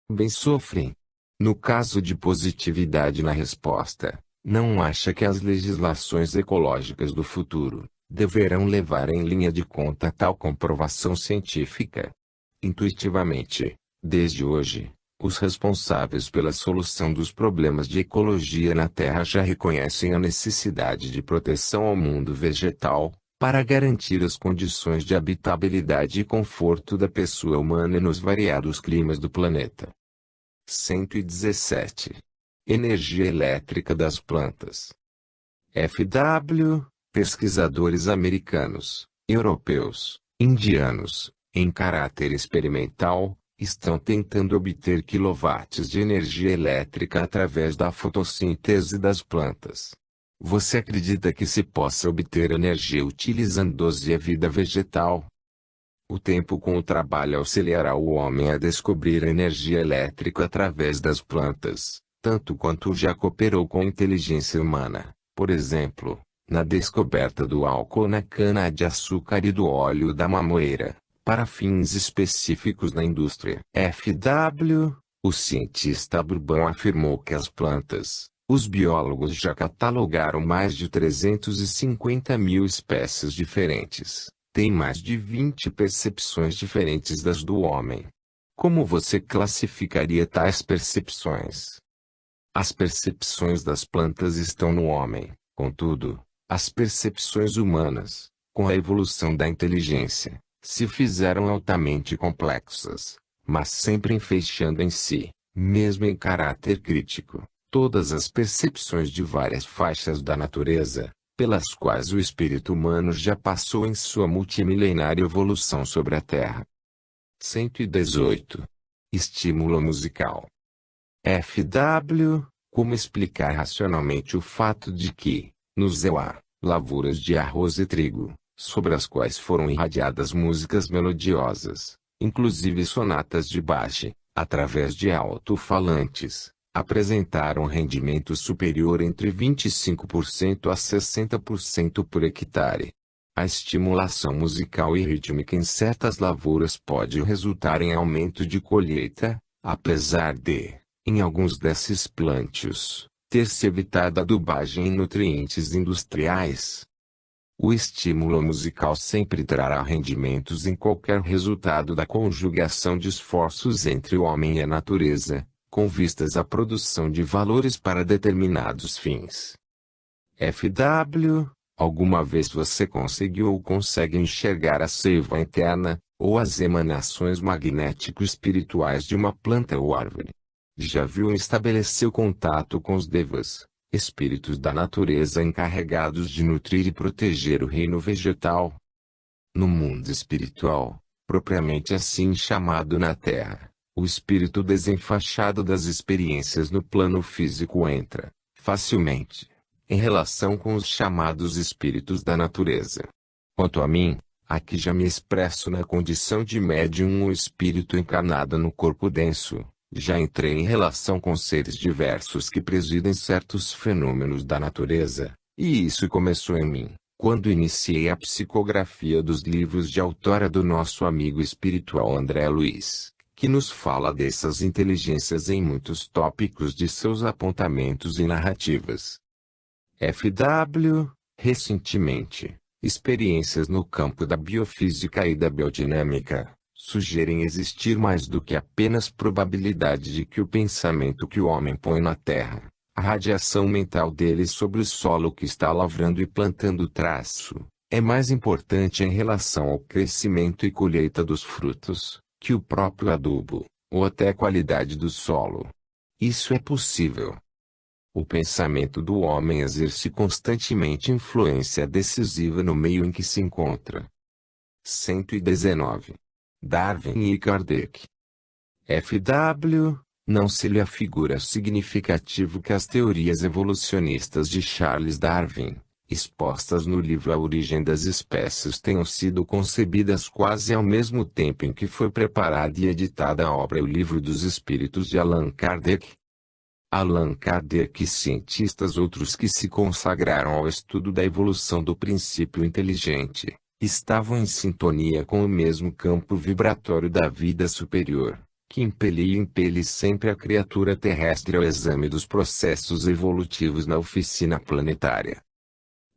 também sofrem. No caso de positividade na resposta, não acha que as legislações ecológicas do futuro deverão levar em linha de conta tal comprovação científica? Intuitivamente, desde hoje, os responsáveis pela solução dos problemas de ecologia na Terra já reconhecem a necessidade de proteção ao mundo vegetal, para garantir as condições de habitabilidade e conforto da pessoa humana nos variados climas do planeta. 117. Energia elétrica das plantas. FW, pesquisadores americanos, europeus, indianos, em caráter experimental, estão tentando obter quilowatts de energia elétrica através da fotossíntese das plantas. Você acredita que se possa obter energia utilizando-se a vida vegetal? O tempo com o trabalho auxiliará o homem a descobrir a energia elétrica através das plantas, tanto quanto já cooperou com a inteligência humana, por exemplo, na descoberta do álcool na cana-de-açúcar e do óleo da mamoeira, para fins específicos na indústria. FW, o cientista Bourbon afirmou que as plantas, os biólogos já catalogaram mais de 350 mil espécies diferentes. Tem mais de 20 percepções diferentes das do homem. Como você classificaria tais percepções? As percepções das plantas estão no homem, contudo, as percepções humanas, com a evolução da inteligência, se fizeram altamente complexas, mas sempre enfeixando em si, mesmo em caráter crítico, todas as percepções de várias faixas da natureza, pelas quais o espírito humano já passou em sua multimilenária evolução sobre a Terra. 118. Estímulo musical. FW, como explicar racionalmente o fato de que, no Zewa, lavouras de arroz e trigo, sobre as quais foram irradiadas músicas melodiosas, inclusive sonatas de Bach, através de alto-falantes, apresentaram rendimento superior entre 25% a 60% por hectare. A estimulação musical e rítmica em certas lavouras pode resultar em aumento de colheita, apesar de, em alguns desses plântios, ter-se evitado a adubagem em nutrientes industriais. O estímulo musical sempre trará rendimentos em qualquer resultado da conjugação de esforços entre o homem e a natureza, com vistas à produção de valores para determinados fins. FW, alguma vez você conseguiu ou consegue enxergar a seiva interna, ou as emanações magnético-espirituais de uma planta ou árvore? Já viu e estabeleceu contato com os devas, espíritos da natureza encarregados de nutrir e proteger o reino vegetal? No mundo espiritual, propriamente assim chamado na Terra, o espírito desenfaixado das experiências no plano físico entra, facilmente, em relação com os chamados espíritos da natureza. Quanto a mim, aqui já me expresso na condição de médium ou espírito encarnado no corpo denso, já entrei em relação com seres diversos que presidem certos fenômenos da natureza, e isso começou em mim, quando iniciei a psicografia dos livros de autora do nosso amigo espiritual André Luiz, que nos fala dessas inteligências em muitos tópicos de seus apontamentos e narrativas. FW, recentemente, experiências no campo da biofísica e da biodinâmica sugerem existir mais do que apenas probabilidade de que o pensamento que o homem põe na terra, a radiação mental dele sobre o solo que está lavrando e plantando traço, é mais importante em relação ao crescimento e colheita dos frutos, que o próprio adubo, ou até a qualidade do solo. Isso é possível. O pensamento do homem exerce constantemente influência decisiva no meio em que se encontra. 119. Darwin e Kardec. FW, não se lhe afigura significativo que as teorias evolucionistas de Charles Darwin, expostas no livro A Origem das Espécies, tenham sido concebidas quase ao mesmo tempo em que foi preparada e editada a obra O Livro dos Espíritos de Allan Kardec. Allan Kardec e cientistas outros que se consagraram ao estudo da evolução do princípio inteligente, estavam em sintonia com o mesmo campo vibratório da vida superior, que impele e impele sempre a criatura terrestre ao exame dos processos evolutivos na oficina planetária.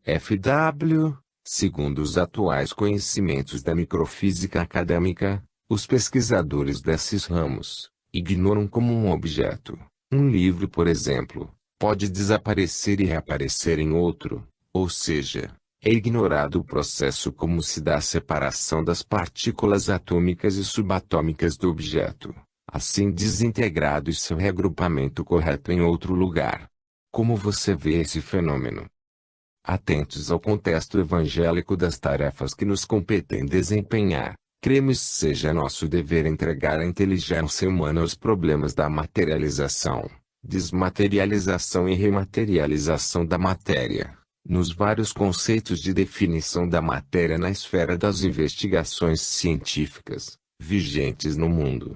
FW, segundo os atuais conhecimentos da microfísica acadêmica, os pesquisadores desses ramos ignoram como um objeto, um livro por exemplo, pode desaparecer e reaparecer em outro, ou seja, é ignorado o processo como se dá a separação das partículas atômicas e subatômicas do objeto, assim desintegrado e seu reagrupamento correto em outro lugar. Como você vê esse fenômeno? Atentos ao contexto evangélico das tarefas que nos competem desempenhar, cremos seja nosso dever entregar à inteligência humana os problemas da materialização, desmaterialização e rematerialização da matéria, nos vários conceitos de definição da matéria na esfera das investigações científicas, vigentes no mundo.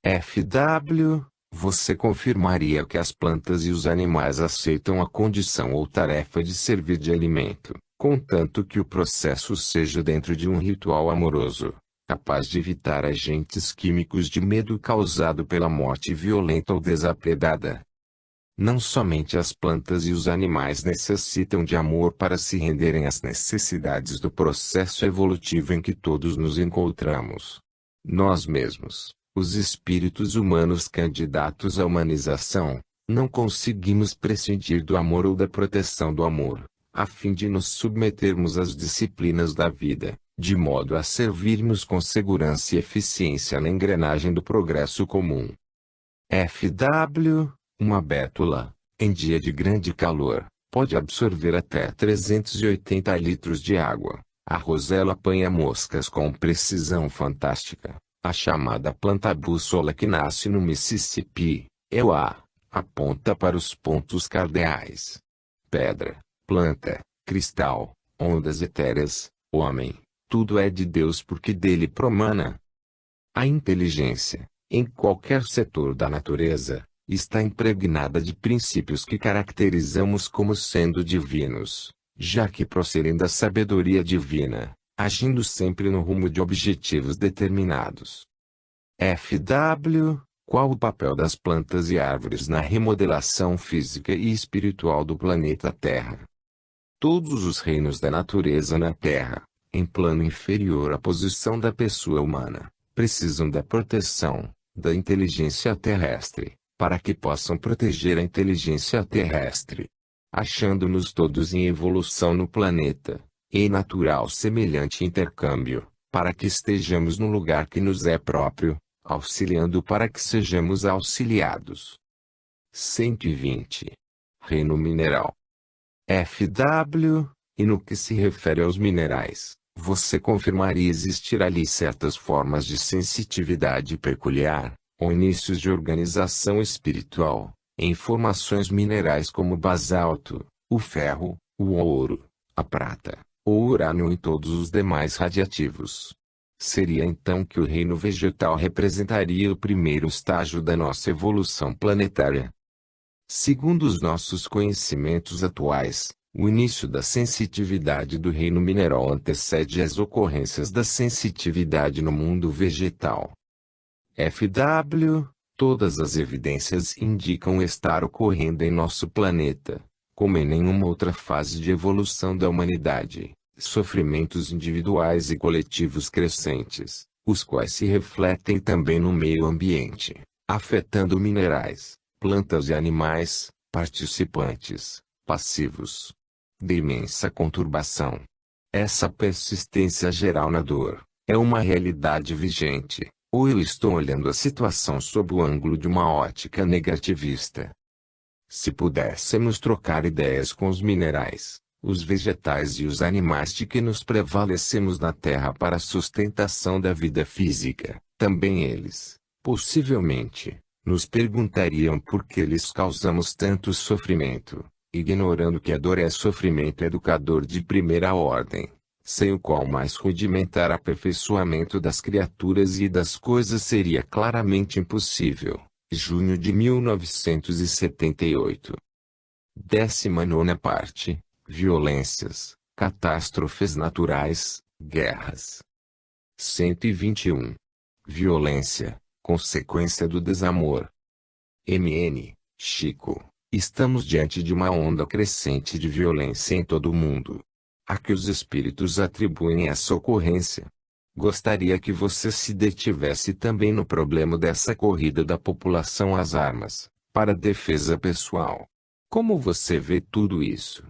FW, você confirmaria que as plantas e os animais aceitam a condição ou tarefa de servir de alimento, contanto que o processo seja dentro de um ritual amoroso, capaz de evitar agentes químicos de medo causado pela morte violenta ou desapredada. Não somente as plantas e os animais necessitam de amor para se renderem às necessidades do processo evolutivo em que todos nos encontramos. Nós mesmos, os espíritos humanos candidatos à humanização, não conseguimos prescindir do amor ou da proteção do amor, a fim de nos submetermos às disciplinas da vida, de modo a servirmos com segurança e eficiência na engrenagem do progresso comum. FW, uma bétula, em dia de grande calor, pode absorver até 380 litros de água. A rosela apanha moscas com precisão fantástica. A chamada planta bússola que nasce no Mississippi, aponta para os pontos cardeais. Pedra, planta, cristal, ondas etéreas, homem, tudo é de Deus porque dele promana. A inteligência, em qualquer setor da natureza, está impregnada de princípios que caracterizamos como sendo divinos, já que procedem da sabedoria divina, agindo sempre no rumo de objetivos determinados. FW, qual o papel das plantas e árvores na remodelação física e espiritual do planeta Terra? Todos os reinos da natureza na Terra, em plano inferior à posição da pessoa humana, precisam da proteção da inteligência terrestre, para que possam proteger a inteligência terrestre. Achando-nos todos em evolução no planeta, em natural semelhante intercâmbio, para que estejamos no lugar que nos é próprio, auxiliando para que sejamos auxiliados. 120. Reino mineral. FW, e no que se refere aos minerais, você confirmaria existir ali certas formas de sensitividade peculiar, ou inícios de organização espiritual, em formações minerais como o basalto, o ferro, o ouro, a prata, o urânio e todos os demais radiativos. Seria então que o reino vegetal representaria o primeiro estágio da nossa evolução planetária. Segundo os nossos conhecimentos atuais, o início da sensitividade do reino mineral antecede as ocorrências da sensitividade no mundo vegetal. FW, todas as evidências indicam estar ocorrendo em nosso planeta, como em nenhuma outra fase de evolução da humanidade, sofrimentos individuais e coletivos crescentes, os quais se refletem também no meio ambiente, afetando minerais, plantas e animais, participantes, passivos, de imensa conturbação. Essa persistência geral na dor, é uma realidade vigente, ou eu estou olhando a situação sob o ângulo de uma ótica negativista? Se pudéssemos trocar ideias com os minerais, os vegetais e os animais de que nos prevalecemos na Terra para a sustentação da vida física, também eles, possivelmente, nos perguntariam por que lhes causamos tanto sofrimento, ignorando que a dor é sofrimento educador de primeira ordem, sem o qual o mais rudimentar aperfeiçoamento das criaturas e das coisas seria claramente impossível. Junho de 1978. 19ª parte. Violências, catástrofes naturais, guerras. 121. Violência, Consequência do desamor. MN, Chico, estamos diante de uma onda crescente de violência em todo o mundo. A que os espíritos atribuem essa ocorrência? Gostaria que você se detivesse também no problema dessa corrida da população às armas, para defesa pessoal. Como você vê tudo isso?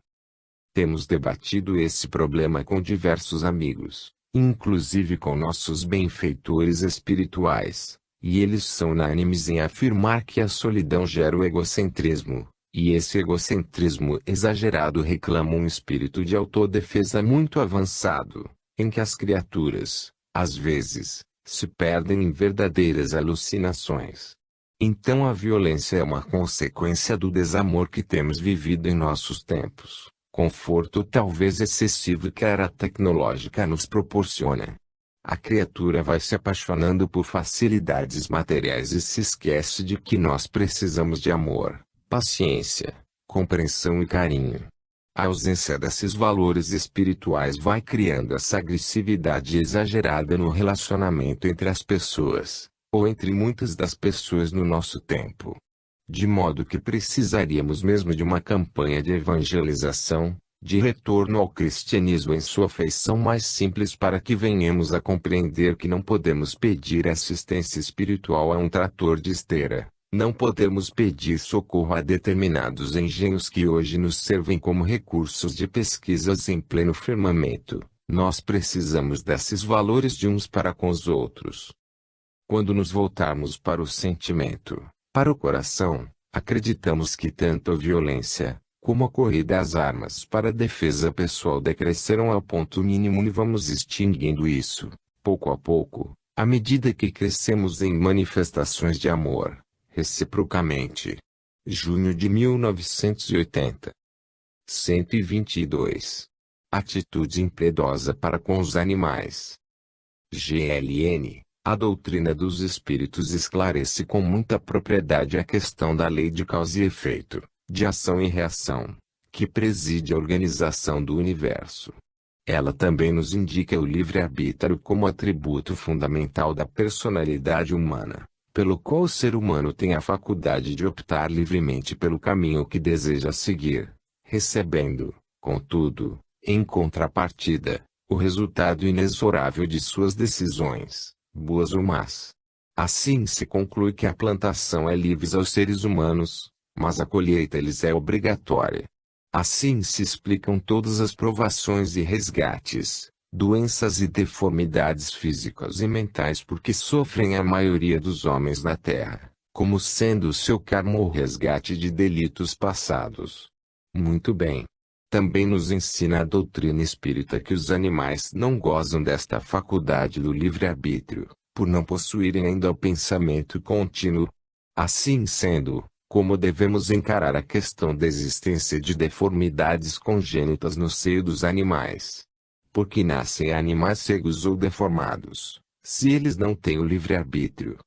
Temos debatido esse problema com diversos amigos, inclusive com nossos benfeitores espirituais, e eles são unânimes em afirmar que a solidão gera o egocentrismo, e esse egocentrismo exagerado reclama um espírito de autodefesa muito avançado, em que as criaturas, às vezes, se perdem em verdadeiras alucinações. Então a violência é uma consequência do desamor que temos vivido em nossos tempos, conforto talvez excessivo que a era tecnológica nos proporciona. A criatura vai se apaixonando por facilidades materiais e se esquece de que nós precisamos de amor, paciência, compreensão e carinho. A ausência desses valores espirituais vai criando essa agressividade exagerada no relacionamento entre as pessoas, ou entre muitas das pessoas no nosso tempo. De modo que precisaríamos mesmo de uma campanha de evangelização, de retorno ao cristianismo em sua feição mais simples para que venhamos a compreender que não podemos pedir assistência espiritual a um trator de esteira, não podemos pedir socorro a determinados engenhos que hoje nos servem como recursos de pesquisas em pleno firmamento. Nós precisamos desses valores de uns para com os outros. Quando nos voltarmos para o sentimento, para o coração, acreditamos que tanto a violência, como a corrida às armas para a defesa pessoal decresceram ao ponto mínimo e vamos extinguindo isso, pouco a pouco, à medida que crescemos em manifestações de amor, reciprocamente. Junho de 1980. 122. Atitude impiedosa para com os animais. GLN. A doutrina dos espíritos esclarece com muita propriedade a questão da lei de causa e efeito, de ação e reação, que preside a organização do universo. Ela também nos indica o livre-arbítrio como atributo fundamental da personalidade humana, pelo qual o ser humano tem a faculdade de optar livremente pelo caminho que deseja seguir, recebendo, contudo, em contrapartida, o resultado inexorável de suas decisões, boas ou más. Assim se conclui que a plantação é livre aos seres humanos, mas a colheita lhes é obrigatória. Assim se explicam todas as provações e resgates, doenças e deformidades físicas e mentais porque sofrem a maioria dos homens na Terra, como sendo o seu karma o resgate de delitos passados. Muito bem. Também nos ensina a doutrina espírita que os animais não gozam desta faculdade do livre-arbítrio, por não possuírem ainda o pensamento contínuo. Assim sendo, como devemos encarar a questão da existência de deformidades congênitas no seio dos animais? Porque nascem animais cegos ou deformados, se eles não têm o livre-arbítrio.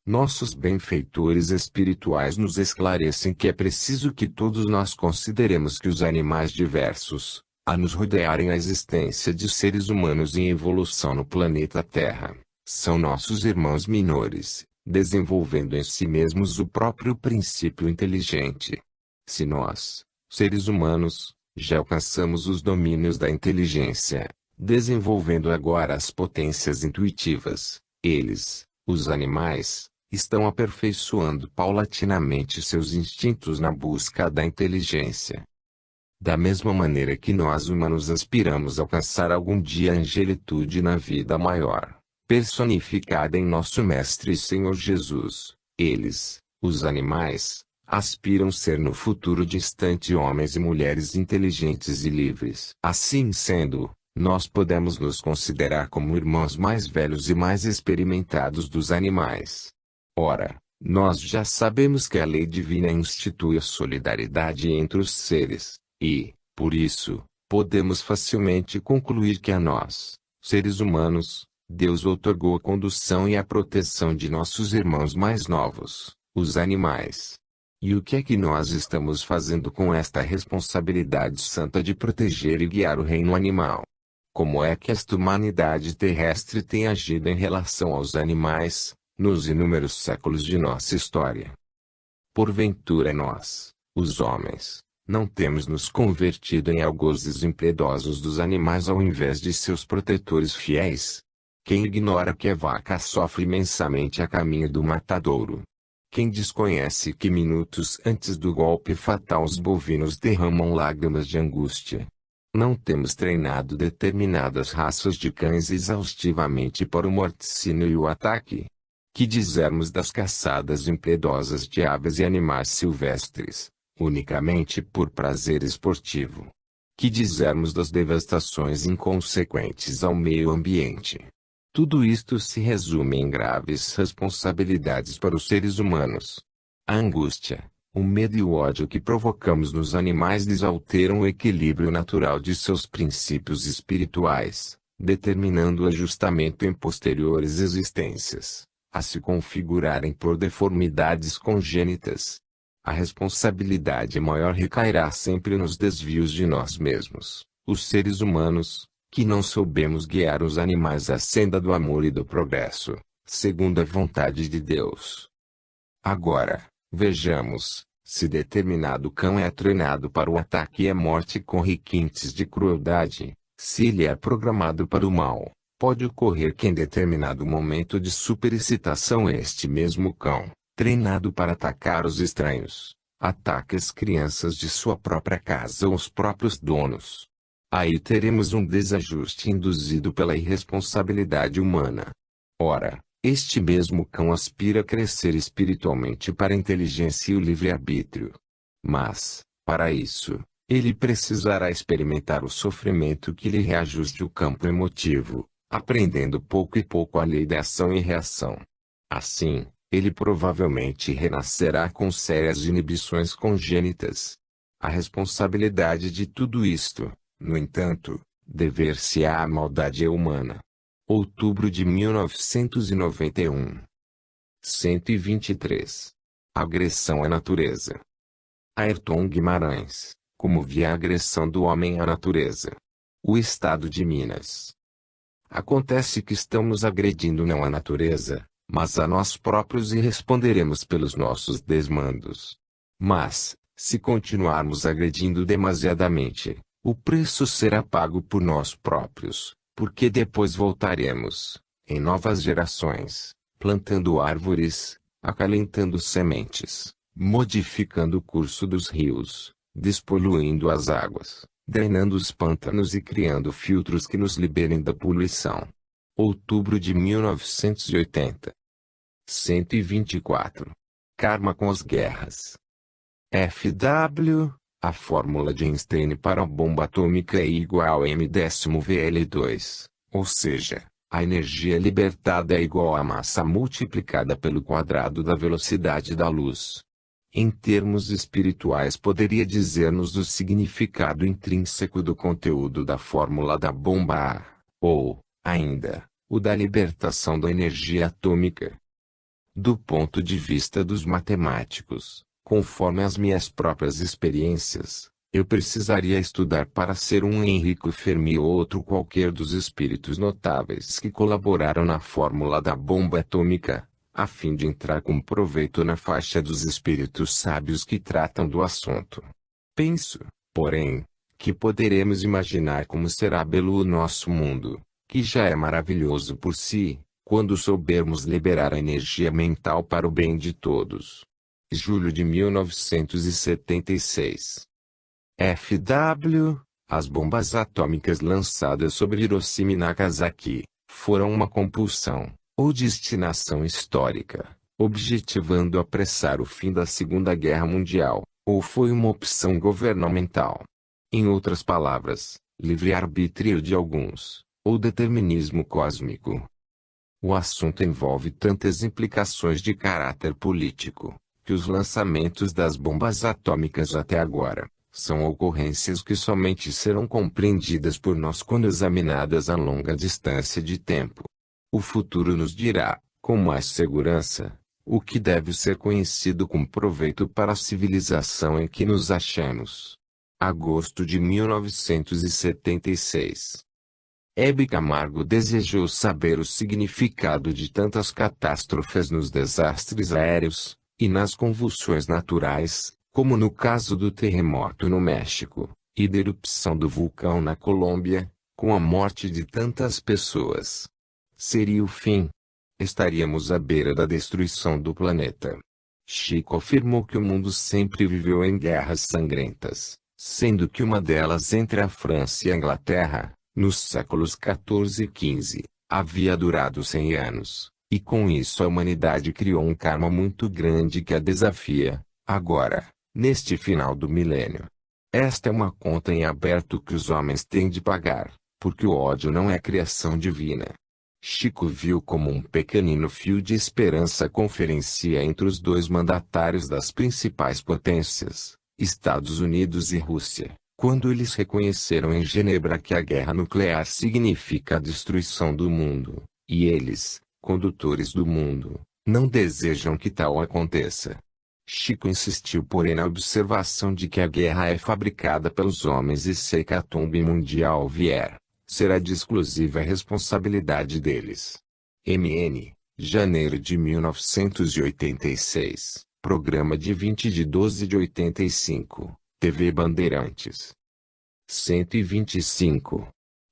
Nossos benfeitores espirituais nos esclarecem que é preciso que todos nós consideremos que os animais diversos, a nos rodearem a existência de seres humanos em evolução no planeta Terra, são nossos irmãos menores, desenvolvendo em si mesmos o próprio princípio inteligente. Se nós, seres humanos, já alcançamos os domínios da inteligência, desenvolvendo agora as potências intuitivas, eles, os animais, estão aperfeiçoando paulatinamente seus instintos na busca da inteligência. Da mesma maneira que nós humanos aspiramos a alcançar algum dia a angelitude na vida maior, personificada em nosso Mestre e Senhor Jesus, eles, os animais, aspiram ser no futuro distante homens e mulheres inteligentes e livres. Assim sendo, nós podemos nos considerar como irmãos mais velhos e mais experimentados dos animais. Ora, nós já sabemos que a lei divina institui a solidariedade entre os seres, e, por isso, podemos facilmente concluir que a nós, seres humanos, Deus outorgou a condução e a proteção de nossos irmãos mais novos, os animais. E o que é que nós estamos fazendo com esta responsabilidade santa de proteger e guiar o reino animal? Como é que esta humanidade terrestre tem agido em relação aos animais, nos inúmeros séculos de nossa história. Porventura nós, os homens, não temos nos convertido em algozes impiedosos dos animais ao invés de seus protetores fiéis? Quem ignora que a vaca sofre imensamente a caminho do matadouro? Quem desconhece que minutos antes do golpe fatal os bovinos derramam lágrimas de angústia? Não temos treinado determinadas raças de cães exaustivamente para o morticínio e o ataque? Que dizermos das caçadas impiedosas de aves e animais silvestres, unicamente por prazer esportivo? Que dizermos das devastações inconsequentes ao meio ambiente? Tudo isto se resume em graves responsabilidades para os seres humanos. A angústia, o medo e o ódio que provocamos nos animais desalteram o equilíbrio natural de seus princípios espirituais, determinando o ajustamento em posteriores existências, a se configurarem por deformidades congênitas. A responsabilidade maior recairá sempre nos desvios de nós mesmos, os seres humanos, que não soubemos guiar os animais à senda do amor e do progresso, segundo a vontade de Deus. Agora, vejamos, se determinado cão é treinado para o ataque e a morte com requintes de crueldade, se ele é programado para o mal, pode ocorrer que em determinado momento de superexcitação este mesmo cão, treinado para atacar os estranhos, ataque as crianças de sua própria casa ou os próprios donos. Aí teremos um desajuste induzido pela irresponsabilidade humana. Ora, este mesmo cão aspira a crescer espiritualmente para a inteligência e o livre-arbítrio. Mas, para isso, ele precisará experimentar o sofrimento que lhe reajuste o campo emotivo, aprendendo pouco e pouco a lei da ação e reação. Assim, ele provavelmente renascerá com sérias inibições congênitas. A responsabilidade de tudo isto, no entanto, dever-se-á à maldade humana. Outubro de 1991. 123. Agressão à natureza. Ayrton Guimarães, como via a agressão do homem à natureza. O estado de Minas. Acontece que estamos agredindo não a natureza, mas a nós próprios e responderemos pelos nossos desmandos. Mas, se continuarmos agredindo demasiadamente, o preço será pago por nós próprios, porque depois voltaremos, em novas gerações, plantando árvores, acalentando sementes, modificando o curso dos rios, despoluindo as águas, drenando os pântanos e criando filtros que nos liberem da poluição. Outubro de 1980. 124. Karma com as guerras. FW, a fórmula de Einstein para a bomba atômica é igual a m·VL2, ou seja, a energia libertada é igual à massa multiplicada pelo quadrado da velocidade da luz. Em termos espirituais poderia dizer-nos o significado intrínseco do conteúdo da fórmula da bomba A, ou, ainda, o da libertação da energia atômica. Do ponto de vista dos matemáticos, conforme as minhas próprias experiências, eu precisaria estudar para ser um Enrico Fermi ou outro qualquer dos espíritos notáveis que colaboraram na fórmula da bomba atômica, a fim de entrar com proveito na faixa dos espíritos sábios que tratam do assunto. Penso, porém, que poderemos imaginar como será belo o nosso mundo, que já é maravilhoso por si, quando soubermos liberar a energia mental para o bem de todos. Julho de 1976. FW, as bombas atômicas lançadas sobre Hiroshima e Nagasaki, foram uma compulsão, ou destinação histórica, objetivando apressar o fim da Segunda Guerra Mundial, ou foi uma opção governamental? Em outras palavras, livre-arbítrio de alguns, ou determinismo cósmico. O assunto envolve tantas implicações de caráter político, que os lançamentos das bombas atômicas até agora, são ocorrências que somente serão compreendidas por nós quando examinadas a longa distância de tempo. O futuro nos dirá, com mais segurança, o que deve ser conhecido com proveito para a civilização em que nos achamos. Agosto de 1976. Hebe Camargo desejou saber o significado de tantas catástrofes nos desastres aéreos, e nas convulsões naturais, como no caso do terremoto no México, e da erupção do vulcão na Colômbia, com a morte de tantas pessoas. Seria o fim. Estaríamos à beira da destruição do planeta. Chico afirmou que o mundo sempre viveu em guerras sangrentas, sendo que uma delas entre a França e a Inglaterra, nos séculos XIV e XV, havia durado 100 anos, e com isso a humanidade criou um karma muito grande que a desafia, agora, neste final do milênio. Esta é uma conta em aberto que os homens têm de pagar, porque o ódio não é criação divina. Chico viu como um pequenino fio de esperança a conferência entre os dois mandatários das principais potências, Estados Unidos e Rússia, quando eles reconheceram em Genebra que a guerra nuclear significa a destruição do mundo, e eles, condutores do mundo, não desejam que tal aconteça. Chico insistiu porém na observação de que a guerra é fabricada pelos homens e se a hecatombe mundial vier, será de exclusiva responsabilidade deles. MN, janeiro de 1986, programa de 20 de 12 de 85, TV Bandeirantes. 125.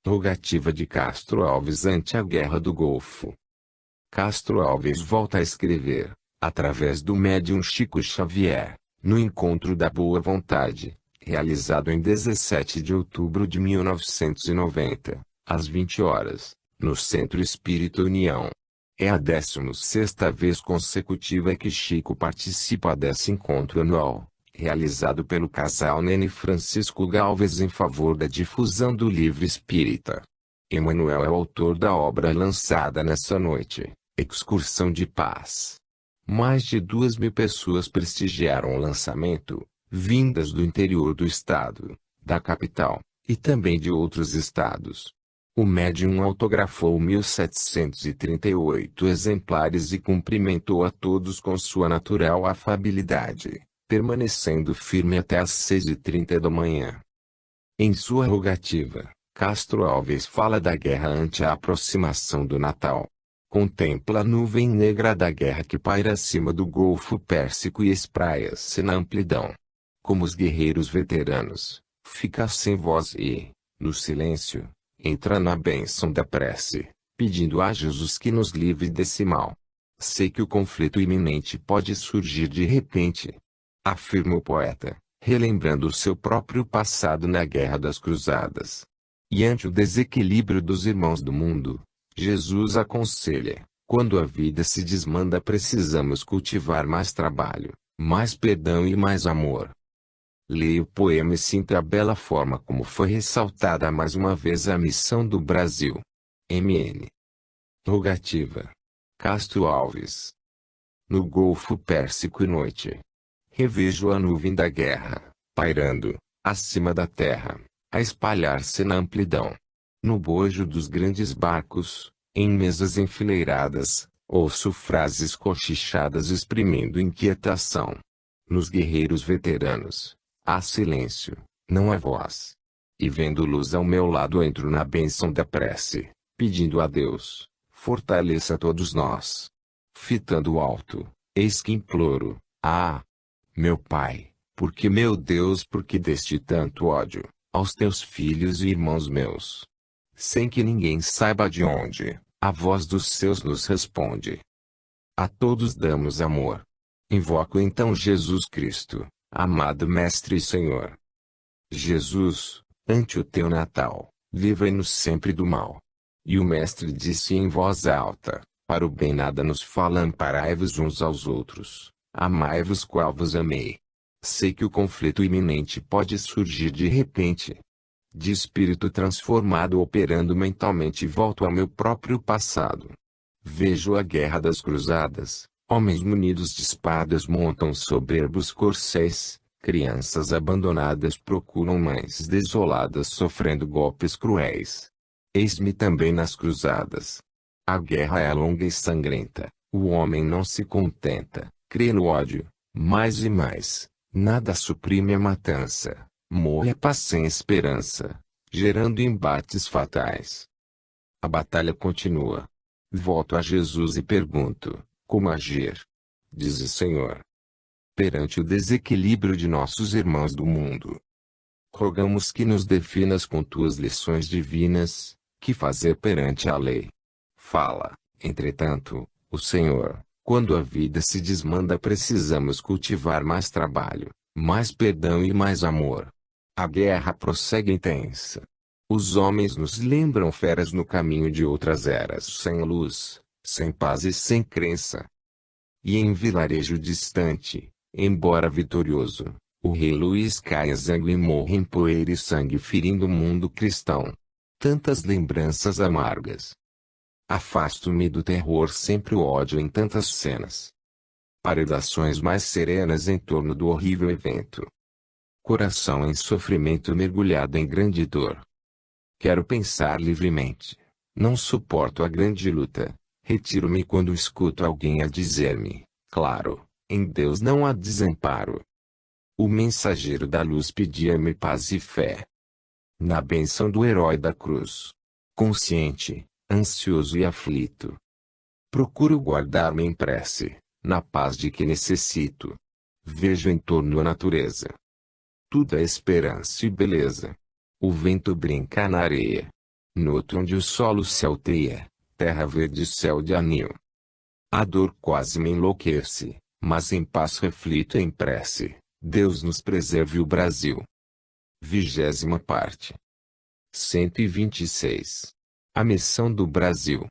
Rogativa de Castro Alves ante a Guerra do Golfo. Castro Alves volta a escrever, através do médium Chico Xavier, no Encontro da Boa Vontade, realizado em 17 de outubro de 1990, às 20 horas, no Centro Espírita União. É a 16ª vez consecutiva que Chico participa desse encontro anual, realizado pelo casal Nene Francisco Galvez em favor da difusão do livro espírita. Emmanuel é o autor da obra lançada nessa noite, Excursão de Paz. Mais de 2.000 pessoas prestigiaram o lançamento, vindas do interior do estado, da capital, e também de outros estados. O médium autografou 1.738 exemplares e cumprimentou a todos com sua natural afabilidade, permanecendo firme até às 6h30 da manhã. Em sua rogativa, Castro Alves fala da guerra ante a aproximação do Natal. Contempla a nuvem negra da guerra que paira acima do Golfo Pérsico e espraia-se na amplidão. Como os guerreiros veteranos, fica sem voz e, no silêncio, entra na bênção da prece, pedindo a Jesus que nos livre desse mal. Sei que o conflito iminente pode surgir de repente, afirma o poeta, relembrando o seu próprio passado na Guerra das Cruzadas. E ante o desequilíbrio dos irmãos do mundo, Jesus aconselha, quando a vida se desmanda precisamos cultivar mais trabalho, mais perdão e mais amor. Leia o poema e sinta a bela forma como foi ressaltada mais uma vez a missão do Brasil. MN. Rogativa. Castro Alves. No Golfo Pérsico e noite. Revejo a nuvem da guerra, pairando, acima da terra, a espalhar-se na amplidão. No bojo dos grandes barcos, em mesas enfileiradas, ouço frases cochichadas exprimindo inquietação. Nos guerreiros veteranos, há silêncio, não há voz. E vendo luz ao meu lado entro na bênção da prece, pedindo a Deus, fortaleça todos nós. Fitando alto, eis que imploro, meu Pai, porque meu Deus, porque deste tanto ódio, aos teus filhos e irmãos meus. Sem que ninguém saiba de onde, a voz dos seus nos responde. A todos damos amor. Invoco então Jesus Cristo, amado Mestre e Senhor. Jesus, ante o teu Natal, livra-nos sempre do mal. E o Mestre disse em voz alta, para o bem nada nos fala, amparai-vos uns aos outros, amai-vos qual vos amei. Sei que o conflito iminente pode surgir de repente. De espírito transformado operando mentalmente volto ao meu próprio passado. Vejo a Guerra das Cruzadas, homens munidos de espadas montam soberbos corcéis, crianças abandonadas procuram mães desoladas sofrendo golpes cruéis. Eis-me também nas cruzadas. A guerra é longa e sangrenta, o homem não se contenta, crê no ódio, mais e mais, nada suprime a matança. Morre a paz sem esperança, gerando embates fatais. A batalha continua. Volto a Jesus e pergunto: como agir? Diz o Senhor. Perante o desequilíbrio de nossos irmãos do mundo, rogamos que nos definas com tuas lições divinas, que fazer perante a lei. Fala, entretanto, o Senhor: quando a vida se desmanda, precisamos cultivar mais trabalho, mais perdão e mais amor. A guerra prossegue intensa. Os homens nos lembram feras no caminho de outras eras sem luz, sem paz e sem crença. E em vilarejo distante, embora vitorioso, o rei Luís cai exangue e morre em poeira e sangue, ferindo o mundo cristão. Tantas lembranças amargas. Afasto-me do terror, sempre o ódio em tantas cenas. Paredações mais serenas em torno do horrível evento. Coração em sofrimento mergulhado em grande dor. Quero pensar livremente. Não suporto a grande luta. Retiro-me quando escuto alguém a dizer-me: claro, em Deus não há desamparo. O mensageiro da luz pedia-me paz e fé. Na bênção do herói da cruz. Consciente, ansioso e aflito. Procuro guardar-me em prece, na paz de que necessito. Vejo em torno a natureza. Tudo é esperança e beleza. O vento brinca na areia. Noto onde o solo se alteia, terra verde e céu de anil. A dor quase me enlouquece, mas em paz reflito em prece: Deus nos preserve o Brasil. 20ª parte. 126. A missão do Brasil.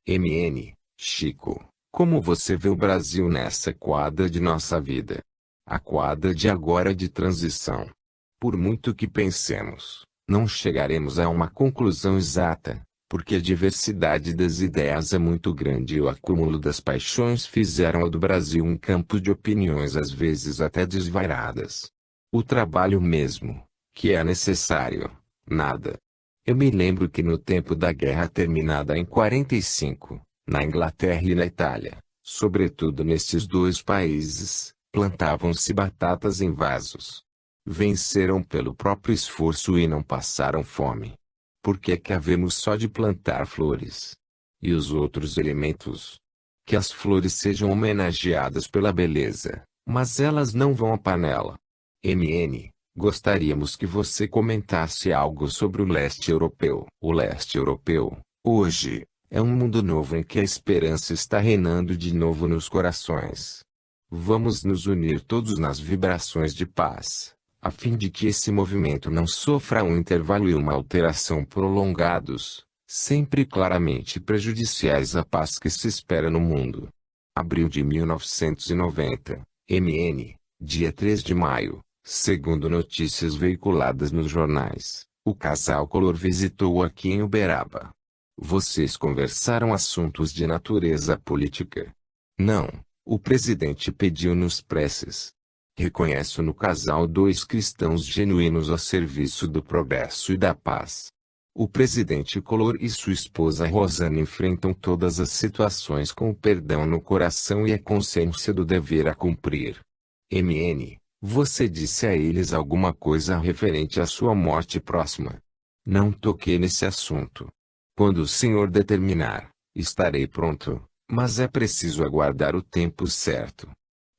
MN, Chico, como você vê o Brasil nessa quadra de nossa vida? A quadra de agora de transição. Por muito que pensemos, não chegaremos a uma conclusão exata, porque a diversidade das ideias é muito grande e o acúmulo das paixões fizeram do Brasil um campo de opiniões às vezes até desvairadas. O trabalho mesmo, que é necessário, nada. Eu me lembro que no tempo da guerra terminada em 45, na Inglaterra e na Itália, sobretudo nestes dois países, plantavam-se batatas em vasos. Venceram pelo próprio esforço e não passaram fome. Por que que havemos só de plantar flores? E os outros elementos? Que as flores sejam homenageadas pela beleza, mas elas não vão à panela. MN, gostaríamos que você comentasse algo sobre o leste europeu. O leste europeu, hoje, é um mundo novo em que a esperança está reinando de novo nos corações. Vamos nos unir todos nas vibrações de paz, a fim de que esse movimento não sofra um intervalo e uma alteração prolongados, sempre claramente prejudiciais à paz que se espera no mundo. Abril de 1990, MN, dia 3 de maio, segundo notícias veiculadas nos jornais, o casal Collor visitou aqui em Uberaba. Vocês conversaram assuntos de natureza política? Não, o presidente pediu-nos preces. Reconheço no casal dois cristãos genuínos a serviço do progresso e da paz. O presidente Collor e sua esposa Rosana enfrentam todas as situações com o perdão no coração e a consciência do dever a cumprir. MN, você disse a eles alguma coisa referente à sua morte próxima? Não toquei nesse assunto. Quando o Senhor determinar, estarei pronto, mas é preciso aguardar o tempo certo.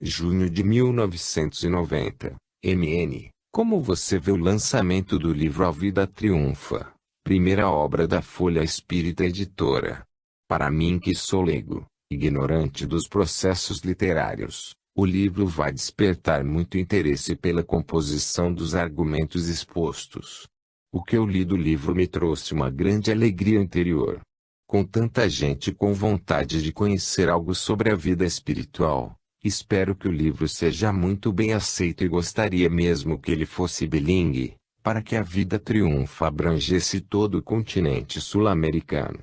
Junho de 1990, MN, como você vê o lançamento do livro A Vida Triunfa, primeira obra da Folha Espírita Editora? Para mim, que sou leigo, ignorante dos processos literários, o livro vai despertar muito interesse pela composição dos argumentos expostos. O que eu li do livro me trouxe uma grande alegria interior. Com tanta gente com vontade de conhecer algo sobre a vida espiritual, espero que o livro seja muito bem aceito e gostaria mesmo que ele fosse bilingue, para que a Vida Triunfa abrangesse todo o continente sul-americano.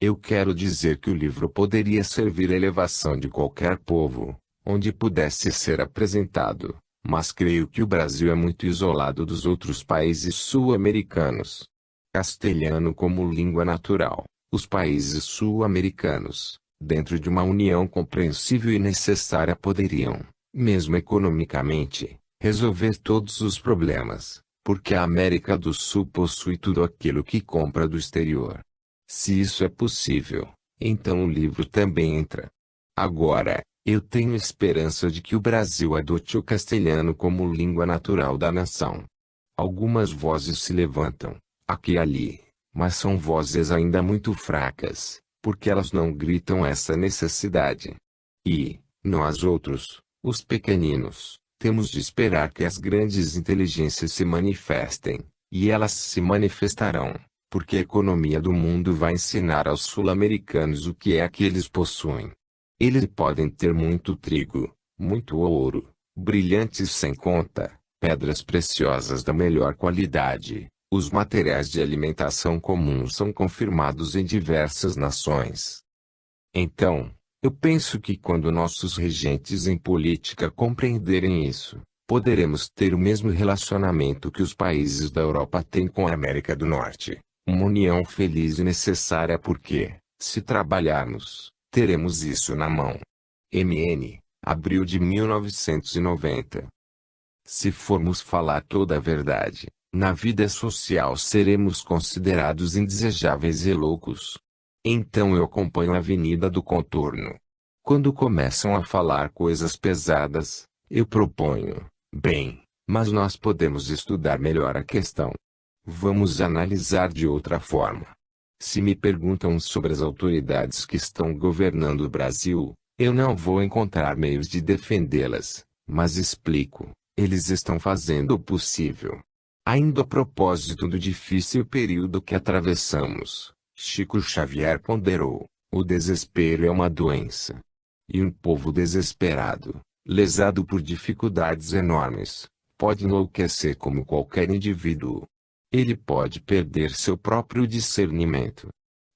Eu quero dizer que o livro poderia servir à elevação de qualquer povo, onde pudesse ser apresentado. Mas creio que o Brasil é muito isolado dos outros países sul-americanos. Castelhano como língua natural, os países sul-americanos, dentro de uma união compreensível e necessária, poderiam, mesmo economicamente, resolver todos os problemas, porque a América do Sul possui tudo aquilo que compra do exterior. Se isso é possível, então o livro também entra. Agora, eu tenho esperança de que o Brasil adote o castelhano como língua natural da nação. Algumas vozes se levantam, aqui e ali, mas são vozes ainda muito fracas, porque elas não gritam essa necessidade. E, nós outros, os pequeninos, temos de esperar que as grandes inteligências se manifestem, e elas se manifestarão, porque a economia do mundo vai ensinar aos sul-americanos o que é que eles possuem. Eles podem ter muito trigo, muito ouro, brilhantes sem conta, pedras preciosas da melhor qualidade. Os materiais de alimentação comuns são confirmados em diversas nações. Então, eu penso que quando nossos regentes em política compreenderem isso, poderemos ter o mesmo relacionamento que os países da Europa têm com a América do Norte. Uma união feliz e necessária porque, se trabalharmos, teremos isso na mão. MN, abril de 1990. Se formos falar toda a verdade, na vida social seremos considerados indesejáveis e loucos. Então eu acompanho a Avenida do Contorno. Quando começam a falar coisas pesadas, eu proponho, bem, mas nós podemos estudar melhor a questão. Vamos analisar de outra forma. Se me perguntam sobre as autoridades que estão governando o Brasil, eu não vou encontrar meios de defendê-las, mas explico, eles estão fazendo o possível. Ainda a propósito do difícil período que atravessamos, Chico Xavier ponderou, o desespero é uma doença. E um povo desesperado, lesado por dificuldades enormes, pode enlouquecer como qualquer indivíduo. Ele pode perder seu próprio discernimento.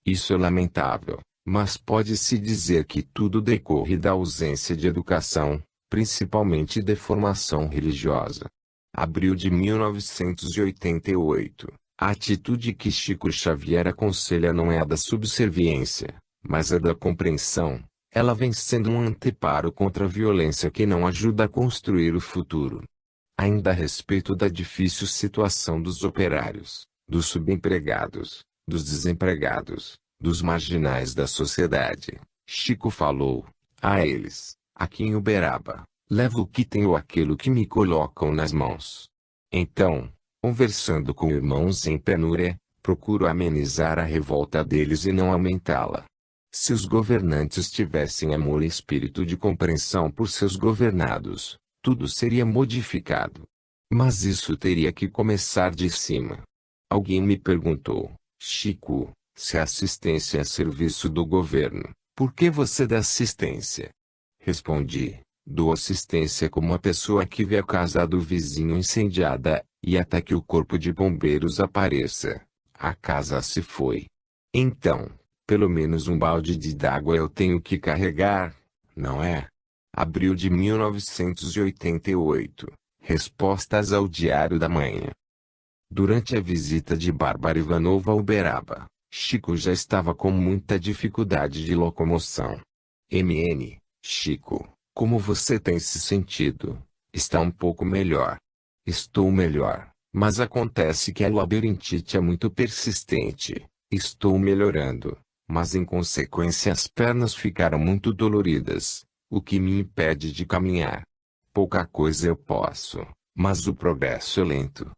Isso é lamentável, mas pode-se dizer que tudo decorre da ausência de educação, principalmente de formação religiosa. Abril de 1988. A atitude que Chico Xavier aconselha não é a da subserviência, mas a da compreensão. Ela vem sendo um anteparo contra a violência que não ajuda a construir o futuro. Ainda a respeito da difícil situação dos operários, dos subempregados, dos desempregados, dos marginais da sociedade, Chico falou, a eles, aqui em Uberaba, levo o que tenho aquilo que me colocam nas mãos. Então, conversando com irmãos em penúria, procuro amenizar a revolta deles e não aumentá-la. Se os governantes tivessem amor e espírito de compreensão por seus governados, tudo seria modificado. Mas isso teria que começar de cima. Alguém me perguntou, Chico, se a assistência é serviço do governo, por que você dá assistência? Respondi, dou assistência como a pessoa que vê a casa do vizinho incendiada, e até que o corpo de bombeiros apareça, a casa se foi. Então, pelo menos um balde d'água eu tenho que carregar, não é? Abril de 1988. Respostas ao Diário da Manhã. Durante a visita de Bárbara Ivanova a Uberaba, Chico já estava com muita dificuldade de locomoção. MN, Chico, como você tem se sentido? Está um pouco melhor. Estou melhor, mas acontece que a labirintite é muito persistente. Estou melhorando, mas em consequência as pernas ficaram muito doloridas, o que me impede de caminhar. Pouca coisa eu posso, mas o progresso é lento.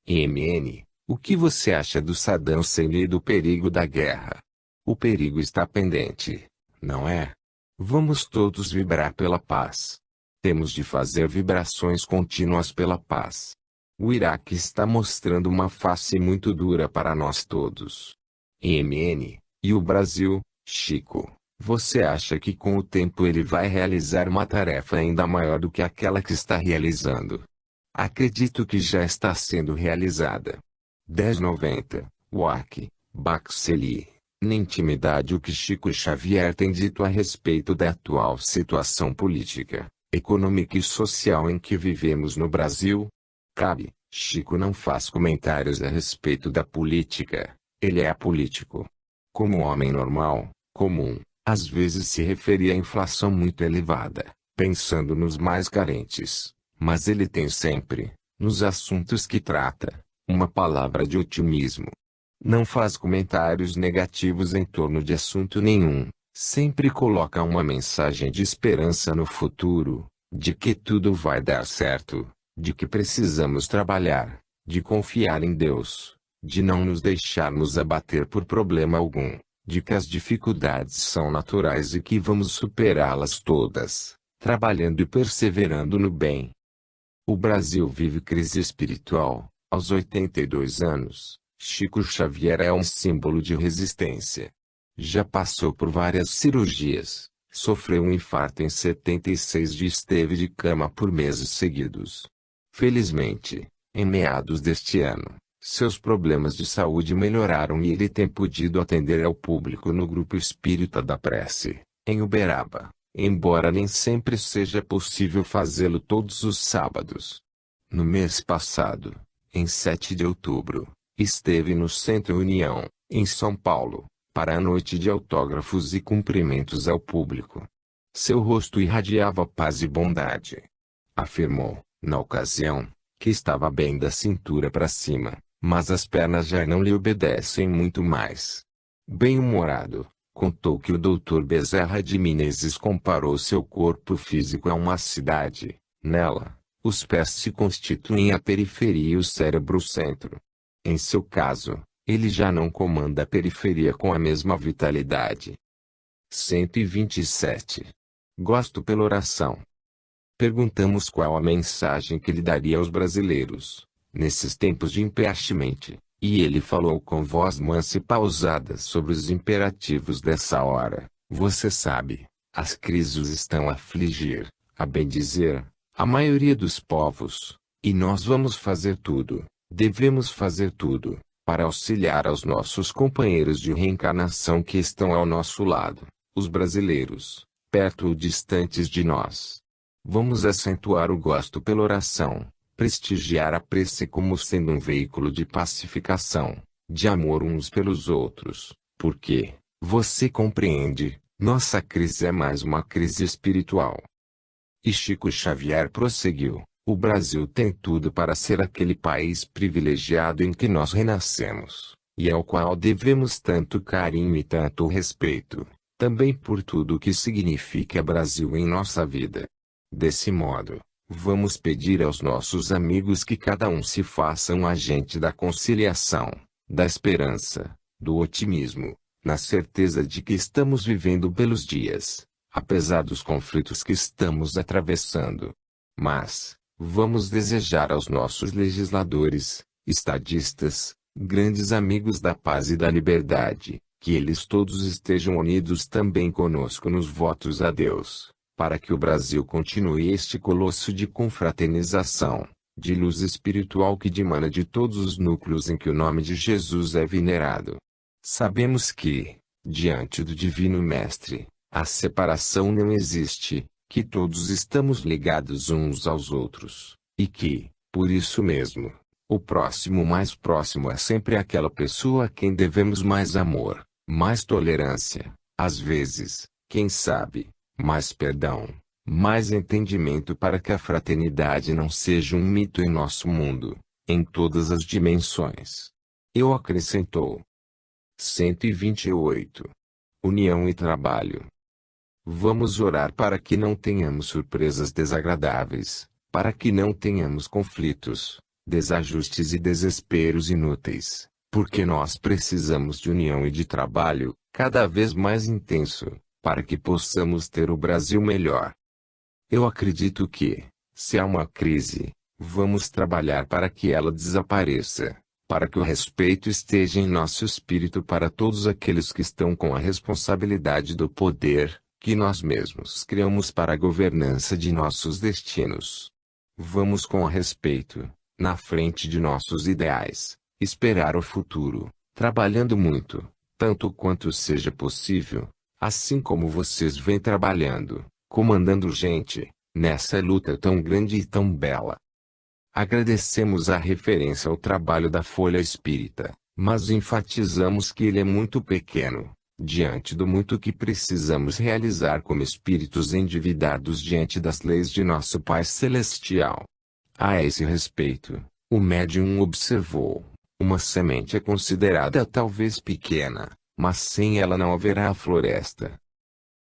MN, o que você acha do Saddam Hussein e do perigo da guerra? O perigo está pendente, não é? Vamos todos vibrar pela paz. Temos de fazer vibrações contínuas pela paz. O Iraque está mostrando uma face muito dura para nós todos. MN, e o Brasil, Chico, você acha que com o tempo ele vai realizar uma tarefa ainda maior do que aquela que está realizando? Acredito que já está sendo realizada. 1090, WAC, Baxeli. Na intimidade o que Chico Xavier tem dito a respeito da atual situação política, econômica e social em que vivemos no Brasil? Cabe, Chico não faz comentários a respeito da política, ele é apolítico. Como homem normal, comum, às vezes se referia à inflação muito elevada, pensando nos mais carentes, mas ele tem sempre, nos assuntos que trata, uma palavra de otimismo. Não faz comentários negativos em torno de assunto nenhum. Sempre coloca uma mensagem de esperança no futuro, de que tudo vai dar certo, de que precisamos trabalhar, de confiar em Deus, de não nos deixarmos abater por problema algum, de que as dificuldades são naturais e que vamos superá-las todas, trabalhando e perseverando no bem. O Brasil vive crise espiritual. Aos 82 anos, Chico Xavier é um símbolo de resistência. Já passou por várias cirurgias, sofreu um infarto em 76 e esteve de cama por meses seguidos. Felizmente, em meados deste ano, seus problemas de saúde melhoraram e ele tem podido atender ao público no Grupo Espírita da Prece, em Uberaba, embora nem sempre seja possível fazê-lo todos os sábados. No mês passado, em 7 de outubro, esteve no Centro União, em São Paulo, para a noite de autógrafos e cumprimentos ao público. Seu rosto irradiava paz e bondade. Afirmou, na ocasião, que estava bem da cintura para cima, mas as pernas já não lhe obedecem muito mais. Bem-humorado, contou que o Dr. Bezerra de Menezes comparou seu corpo físico a uma cidade. Nela, os pés se constituem a periferia e o cérebro o centro. Em seu caso, ele já não comanda a periferia com a mesma vitalidade. 127. Gosto pela oração. Perguntamos qual a mensagem que ele daria aos brasileiros, nesses tempos de impeachment, e ele falou com voz mansa e pausada sobre os imperativos dessa hora. Você sabe, as crises estão a afligir, a bem dizer, a maioria dos povos, e nós vamos fazer tudo, devemos fazer tudo, para auxiliar aos nossos companheiros de reencarnação que estão ao nosso lado, os brasileiros, perto ou distantes de nós. Vamos acentuar o gosto pela oração, prestigiar a prece como sendo um veículo de pacificação, de amor uns pelos outros, porque, você compreende, nossa crise é mais uma crise espiritual. E Chico Xavier prosseguiu. O Brasil tem tudo para ser aquele país privilegiado em que nós renascemos, e ao qual devemos tanto carinho e tanto respeito, também por tudo o que significa Brasil em nossa vida. Desse modo, vamos pedir aos nossos amigos que cada um se faça um agente da conciliação, da esperança, do otimismo, na certeza de que estamos vivendo belos dias, apesar dos conflitos que estamos atravessando. Mas, vamos desejar aos nossos legisladores, estadistas, grandes amigos da paz e da liberdade, que eles todos estejam unidos também conosco nos votos a Deus, para que o Brasil continue este colosso de confraternização, de luz espiritual que dimana de todos os núcleos em que o nome de Jesus é venerado. Sabemos que, diante do Divino Mestre, a separação não existe, que todos estamos ligados uns aos outros, e que, por isso mesmo, o próximo mais próximo é sempre aquela pessoa a quem devemos mais amor, mais tolerância, às vezes, quem sabe, mais perdão, mais entendimento para que a fraternidade não seja um mito em nosso mundo, em todas as dimensões. Eu acrescentou. 128. União e trabalho. Vamos orar para que não tenhamos surpresas desagradáveis, para que não tenhamos conflitos, desajustes e desesperos inúteis, porque nós precisamos de união e de trabalho, cada vez mais intenso, para que possamos ter o Brasil melhor. Eu acredito que, se há uma crise, vamos trabalhar para que ela desapareça, para que o respeito esteja em nosso espírito para todos aqueles que estão com a responsabilidade do poder, que nós mesmos criamos para a governança de nossos destinos. Vamos com respeito, na frente de nossos ideais, esperar o futuro, trabalhando muito, tanto quanto seja possível, assim como vocês vêm trabalhando, comandando gente, nessa luta tão grande e tão bela. Agradecemos a referência ao trabalho da Folha Espírita, mas enfatizamos que ele é muito pequeno, diante do muito que precisamos realizar como espíritos endividados diante das leis de nosso Pai Celestial. A esse respeito, o médium observou: Uma semente é considerada talvez pequena, mas sem ela não haverá a floresta.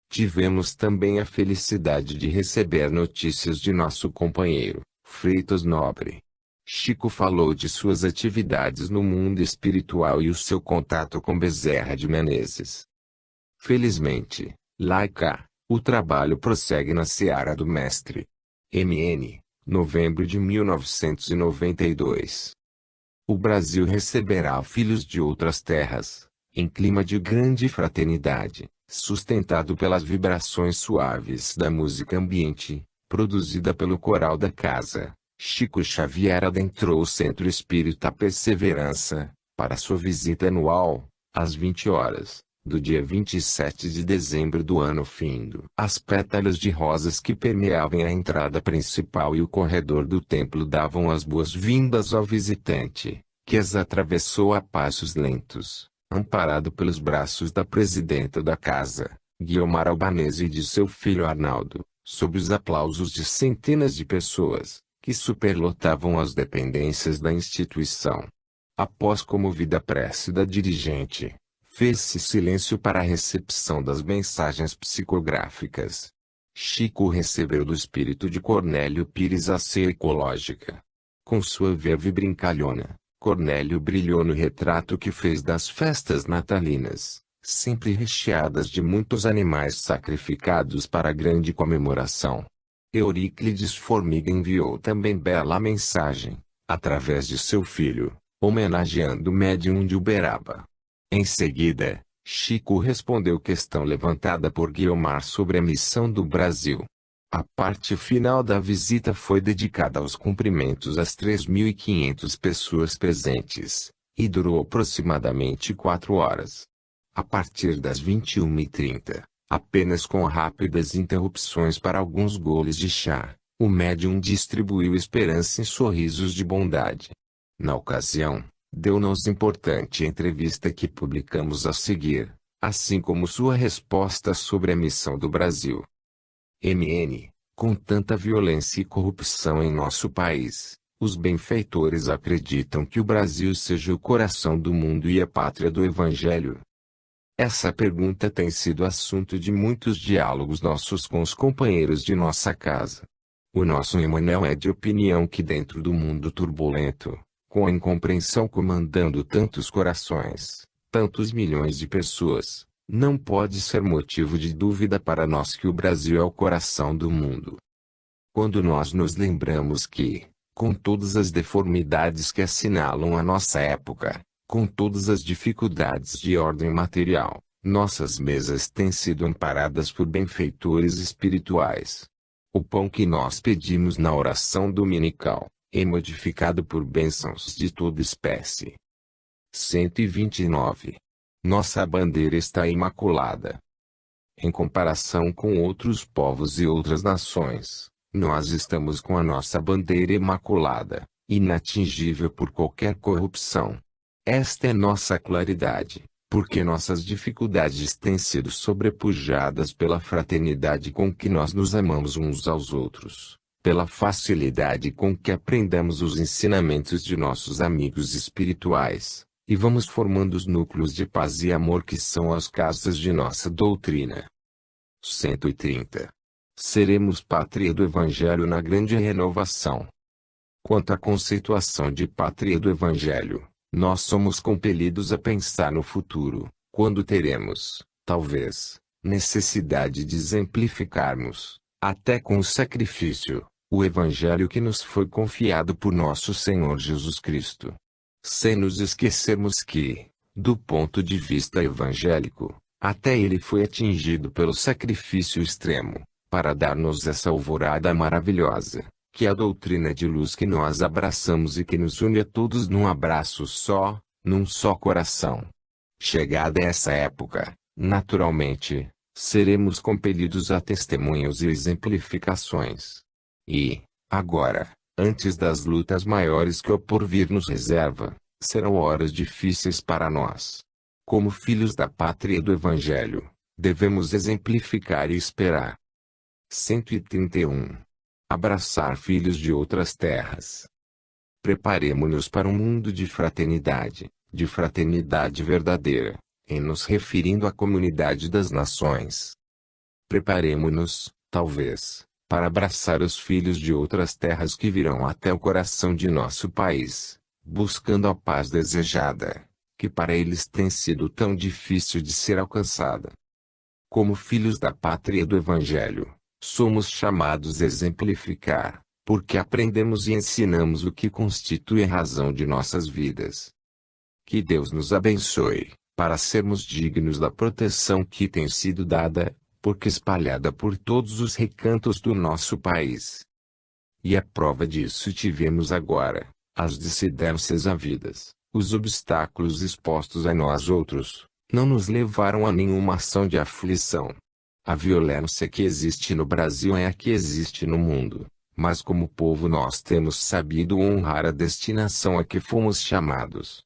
Tivemos também a felicidade de receber notícias de nosso companheiro, Freitas Nobre. Chico falou de suas atividades no mundo espiritual e o seu contato com Bezerra de Menezes. Felizmente, lá e cá, o trabalho prossegue na seara do mestre. MN, novembro de 1992. O Brasil receberá filhos de outras terras, em clima de grande fraternidade, sustentado pelas vibrações suaves da música ambiente, produzida pelo coral da casa. Chico Xavier adentrou o Centro Espírita Perseverança, para sua visita anual, às 20 horas, do dia 27 de dezembro do ano findo. As pétalas de rosas que permeavam a entrada principal e o corredor do templo davam as boas-vindas ao visitante, que as atravessou a passos lentos, amparado pelos braços da presidenta da casa, Guiomar Albanese, e de seu filho Arnaldo, sob os aplausos de centenas de pessoas, que superlotavam as dependências da instituição. Após comovida prece da dirigente, fez-se silêncio para a recepção das mensagens psicográficas. Chico recebeu do espírito de Cornélio Pires a ceia ecológica. Com sua verve brincalhona, Cornélio brilhou no retrato que fez das festas natalinas, sempre recheadas de muitos animais sacrificados para a grande comemoração. Euríclides Formiga enviou também bela mensagem, através de seu filho, homenageando o médium de Uberaba. Em seguida, Chico respondeu questão levantada por Guiomar sobre a missão do Brasil. A parte final da visita foi dedicada aos cumprimentos às 3.500 pessoas presentes, e durou aproximadamente 4 horas. A partir das 21h30, apenas com rápidas interrupções para alguns goles de chá, o médium distribuiu esperança e sorrisos de bondade. Na ocasião, deu-nos importante entrevista que publicamos a seguir, assim como sua resposta sobre a missão do Brasil. MN, com tanta violência e corrupção em nosso país, os benfeitores acreditam que o Brasil seja o coração do mundo e a pátria do Evangelho? Essa pergunta tem sido assunto de muitos diálogos nossos com os companheiros de nossa casa. O nosso Emmanuel é de opinião que dentro do mundo turbulento, com a incompreensão comandando tantos corações, tantos milhões de pessoas, não pode ser motivo de dúvida para nós que o Brasil é o coração do mundo. Quando nós nos lembramos que, com todas as deformidades que assinalam a nossa época, com todas as dificuldades de ordem material, nossas mesas têm sido amparadas por benfeitores espirituais. O pão que nós pedimos na oração dominical é modificado por bênçãos de toda espécie. 129. Nossa bandeira está imaculada. Em comparação com outros povos e outras nações, nós estamos com a nossa bandeira imaculada, inatingível por qualquer corrupção. Esta é nossa claridade, porque nossas dificuldades têm sido sobrepujadas pela fraternidade com que nós nos amamos uns aos outros, pela facilidade com que aprendemos os ensinamentos de nossos amigos espirituais, e vamos formando os núcleos de paz e amor que são as casas de nossa doutrina. 130. Seremos pátria do Evangelho na grande renovação. Quanto à conceituação de pátria do Evangelho, nós somos compelidos a pensar no futuro, quando teremos, talvez, necessidade de exemplificarmos, até com o sacrifício, o Evangelho que nos foi confiado por nosso Senhor Jesus Cristo. Sem nos esquecermos que, do ponto de vista evangélico, até ele foi atingido pelo sacrifício extremo, para dar-nos essa alvorada maravilhosa, que é a doutrina de luz que nós abraçamos e que nos une a todos num abraço só, num só coração. Chegada essa época, naturalmente, seremos compelidos a testemunhos e exemplificações. E, agora, antes das lutas maiores que o porvir nos reserva, serão horas difíceis para nós. Como filhos da pátria do Evangelho, devemos exemplificar e esperar. 131. Abraçar filhos de outras terras. Preparemo-nos para um mundo de fraternidade verdadeira, em nos referindo à comunidade das nações. Preparemo-nos, talvez, para abraçar os filhos de outras terras que virão até o coração de nosso país, buscando a paz desejada, que para eles tem sido tão difícil de ser alcançada. Como filhos da pátria do Evangelho, somos chamados a exemplificar, porque aprendemos e ensinamos o que constitui a razão de nossas vidas. Que Deus nos abençoe, para sermos dignos da proteção que tem sido dada, porque espalhada por todos os recantos do nosso país. E a prova disso tivemos agora, as dissidências havidas, os obstáculos expostos a nós outros, não nos levaram a nenhuma ação de aflição. A violência que existe no Brasil é a que existe no mundo, mas como povo nós temos sabido honrar a destinação a que fomos chamados.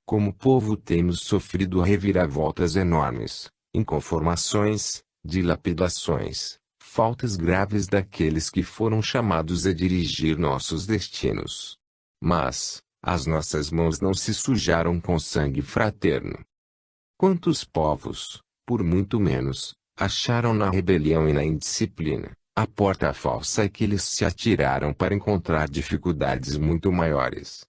Como povo temos sofrido reviravoltas enormes, inconformações, dilapidações, faltas graves daqueles que foram chamados a dirigir nossos destinos. Mas, as nossas mãos não se sujaram com sangue fraterno. Quantos povos, por muito menos, acharam na rebelião e na indisciplina a porta falsa a que eles se atiraram para encontrar dificuldades muito maiores.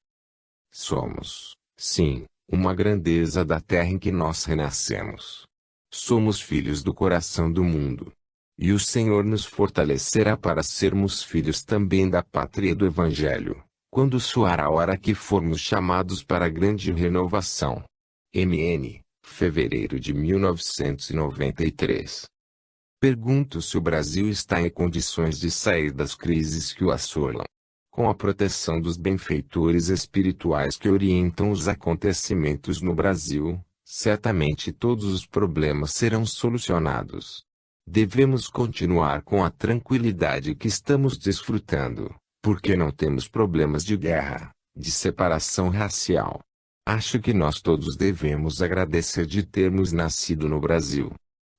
Somos, sim, uma grandeza da terra em que nós renascemos. Somos filhos do coração do mundo. E o Senhor nos fortalecerá para sermos filhos também da pátria do Evangelho, quando soar a hora que formos chamados para a grande renovação. MN, fevereiro de 1993. Pergunto se o Brasil está em condições de sair das crises que o assolam. Com a proteção dos benfeitores espirituais que orientam os acontecimentos no Brasil, certamente todos os problemas serão solucionados. Devemos continuar com a tranquilidade que estamos desfrutando, porque não temos problemas de guerra, de separação racial. Acho que nós todos devemos agradecer de termos nascido no Brasil.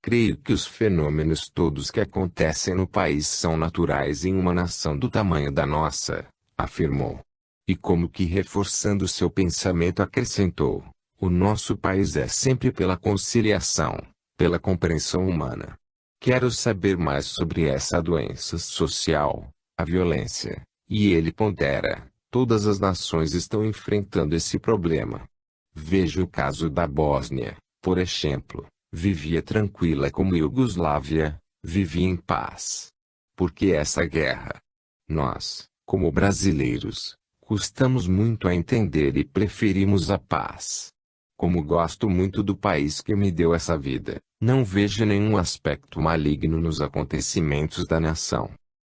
Creio que os fenômenos todos que acontecem no país são naturais em uma nação do tamanho da nossa, afirmou. E como que reforçando seu pensamento acrescentou, o nosso país é sempre pela conciliação, pela compreensão humana. Quero saber mais sobre essa doença social, a violência, e ele pondera, todas as nações estão enfrentando esse problema. Veja o caso da Bósnia, por exemplo. Vivia tranquila como Iugoslávia, vivia em paz. Por que essa guerra? Nós, como brasileiros, custamos muito a entender e preferimos a paz. Como gosto muito do país que me deu essa vida, não vejo nenhum aspecto maligno nos acontecimentos da nação.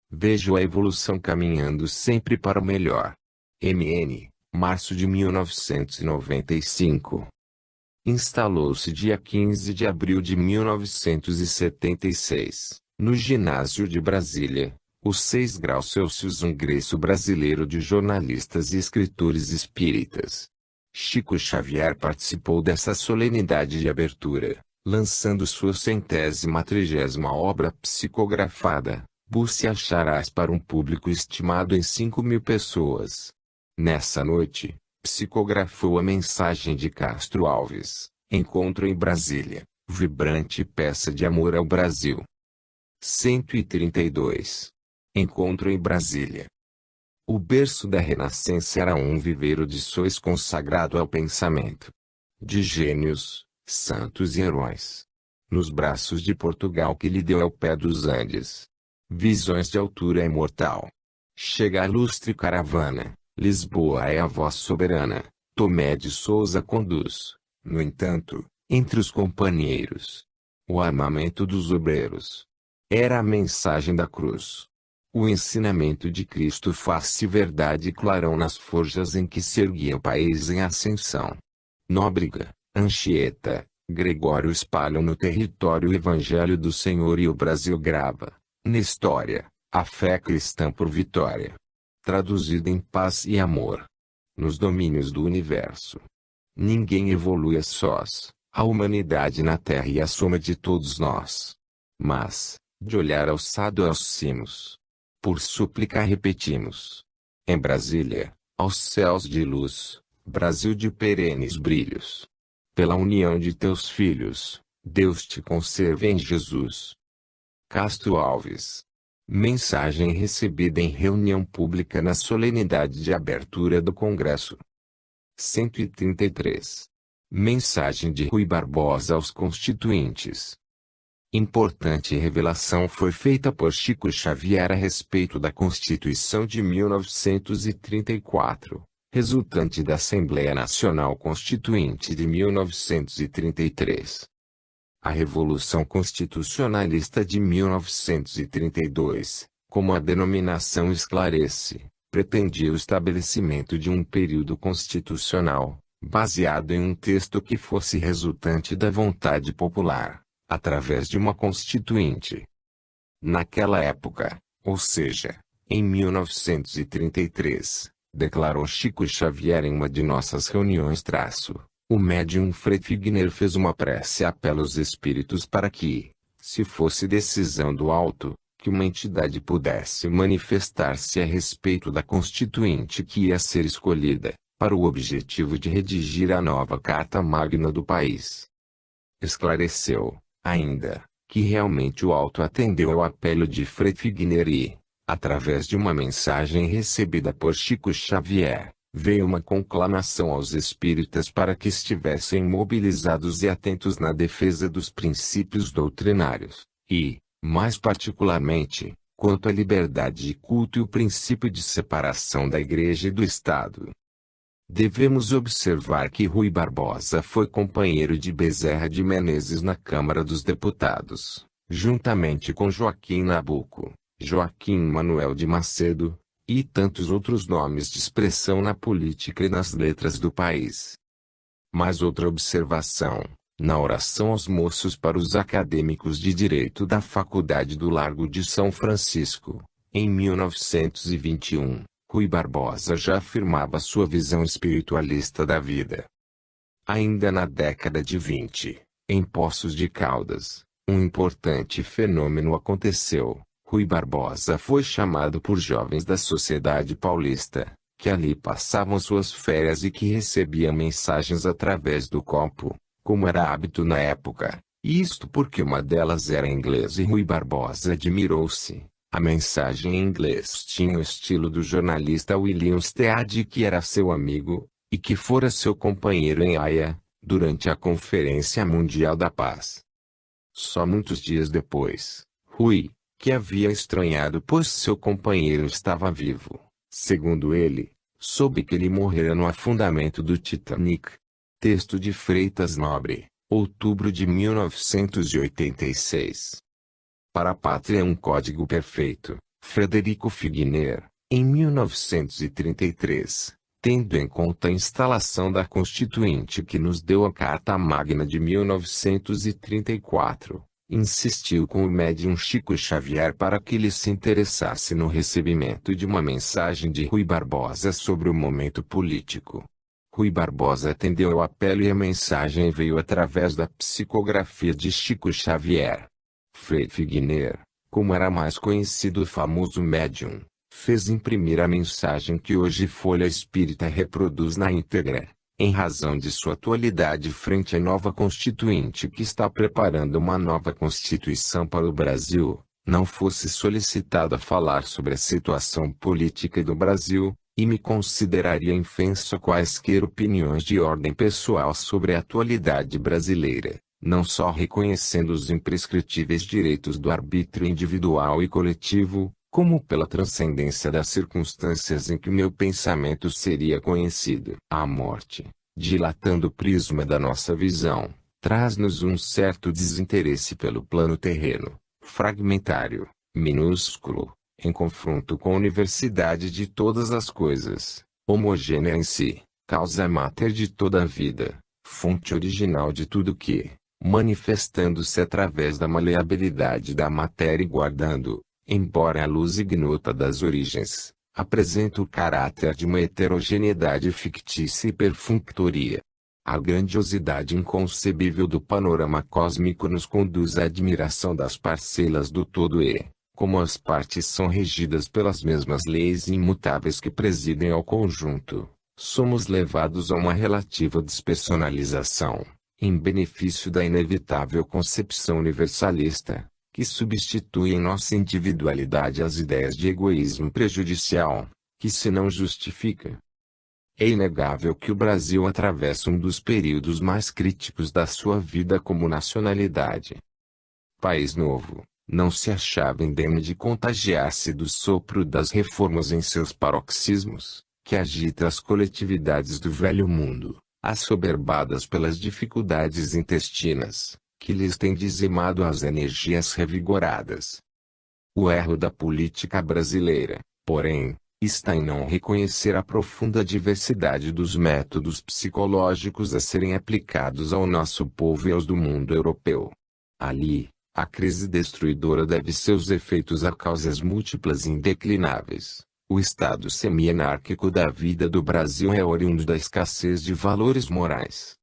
Vejo a evolução caminhando sempre para o melhor. MN, março de 1995. Instalou-se dia 15 de abril de 1976, no ginásio de Brasília, os 6 graus Celsius Congresso Brasileiro de Jornalistas e Escritores Espíritas. Chico Xavier participou dessa solenidade de abertura, lançando sua 130ª obra psicografada, Busque Acharás para um público estimado em 5.000 pessoas. Nessa noite, psicografou a mensagem de Castro Alves, Encontro em Brasília, vibrante peça de amor ao Brasil. 132. Encontro em Brasília. O berço da Renascença era um viveiro de sóis consagrado ao pensamento de gênios, santos e heróis. Nos braços de Portugal que lhe deu ao pé dos Andes. Visões de altura imortal. Chega a ilustre caravana. Lisboa é a voz soberana, Tomé de Sousa conduz, no entanto, entre os companheiros. O armamento dos obreiros. Era a mensagem da cruz. O ensinamento de Cristo faz-se verdade e clarão nas forjas em que se erguia o país em ascensão. Nóbrega, Anchieta, Gregório espalham no território o Evangelho do Senhor e o Brasil grava, na história, a fé cristã por vitória. Traduzido em paz e amor. Nos domínios do universo. Ninguém evolui a sós, a humanidade na Terra e a soma de todos nós. Mas, de olhar alçado aos cimos. Por súplica repetimos. Em Brasília, aos céus de luz, Brasil de perenes brilhos. Pela união de teus filhos, Deus te conserve em Jesus. Castro Alves. Mensagem recebida em reunião pública na solenidade de abertura do Congresso. 133. Mensagem de Rui Barbosa aos constituintes. Importante revelação foi feita por Chico Xavier a respeito da Constituição de 1934, resultante da Assembleia Nacional Constituinte de 1933. A Revolução Constitucionalista de 1932, como a denominação esclarece, pretendia o estabelecimento de um período constitucional, baseado em um texto que fosse resultante da vontade popular, através de uma constituinte. Naquela época, ou seja, em 1933, declarou Chico Xavier em uma de nossas reuniões o médium Frei Figner fez uma prece e apela aos espíritos para que, se fosse decisão do alto, que uma entidade pudesse manifestar-se a respeito da constituinte que ia ser escolhida, para o objetivo de redigir a nova Carta Magna do país. Esclareceu, ainda, que realmente o alto atendeu ao apelo de Frei Figner e, através de uma mensagem recebida por Chico Xavier, veio uma conclamação aos espíritas para que estivessem mobilizados e atentos na defesa dos princípios doutrinários, e, mais particularmente, quanto à liberdade de culto e o princípio de separação da Igreja e do Estado. Devemos observar que Rui Barbosa foi companheiro de Bezerra de Menezes na Câmara dos Deputados, juntamente com Joaquim Nabuco, Joaquim Manuel de Macedo, e tantos outros nomes de expressão na política e nas letras do país. Mas outra observação, na oração aos moços para os acadêmicos de Direito da Faculdade do Largo de São Francisco, em 1921, Rui Barbosa já afirmava sua visão espiritualista da vida. Ainda na década de 20, em Poços de Caldas, um importante fenômeno aconteceu. Rui Barbosa foi chamado por jovens da sociedade paulista, que ali passavam suas férias e que recebiam mensagens através do copo, como era hábito na época, isto porque uma delas era inglesa e Rui Barbosa admirou-se. A mensagem em inglês tinha o estilo do jornalista William Stead, que era seu amigo, e que fora seu companheiro em Haia, durante a Conferência Mundial da Paz. Só muitos dias depois, Rui, que havia estranhado pois seu companheiro estava vivo, segundo ele, soube que ele morrera no afundamento do Titanic. Texto de Freitas Nobre, outubro de 1986. Para a Pátria um Código Perfeito, Frederico Figner, em 1933, tendo em conta a instalação da Constituinte que nos deu a Carta Magna de 1934. Insistiu com o médium Chico Xavier para que ele se interessasse no recebimento de uma mensagem de Rui Barbosa sobre o momento político. Rui Barbosa atendeu ao apelo e a mensagem veio através da psicografia de Chico Xavier. Frei Figner, como era mais conhecido o famoso médium, fez imprimir a mensagem que hoje Folha Espírita reproduz na íntegra, em razão de sua atualidade frente à nova Constituinte que está preparando uma nova Constituição para o Brasil, não fosse solicitado a falar sobre a situação política do Brasil, e me consideraria infenso a quaisquer opiniões de ordem pessoal sobre a atualidade brasileira, não só reconhecendo os imprescritíveis direitos do arbítrio individual e coletivo, como pela transcendência das circunstâncias em que meu pensamento seria conhecido. A morte, dilatando o prisma da nossa visão, traz-nos um certo desinteresse pelo plano terreno, fragmentário, minúsculo, em confronto com a universalidade de todas as coisas, homogênea em si, causa mater de toda a vida, fonte original de tudo que, manifestando-se através da maleabilidade da matéria e guardando, embora a luz ignota das origens, apresenta o caráter de uma heterogeneidade fictícia e perfunctoria. A grandiosidade inconcebível do panorama cósmico nos conduz à admiração das parcelas do todo e, como as partes são regidas pelas mesmas leis imutáveis que presidem ao conjunto, somos levados a uma relativa despersonalização, em benefício da inevitável concepção universalista, que substitui em nossa individualidade as ideias de egoísmo prejudicial, que se não justifica. É inegável que o Brasil atravessa um dos períodos mais críticos da sua vida como nacionalidade. País novo, não se achava indemne de contagiar-se do sopro das reformas em seus paroxismos, que agita as coletividades do velho mundo, assoberbadas pelas dificuldades intestinas, que lhes têm dizimado as energias revigoradas. O erro da política brasileira, porém, está em não reconhecer a profunda diversidade dos métodos psicológicos a serem aplicados ao nosso povo e aos do mundo europeu. Ali, a crise destruidora deve seus efeitos a causas múltiplas e indeclináveis. O estado semi-anárquico da vida do Brasil é oriundo da escassez de valores morais.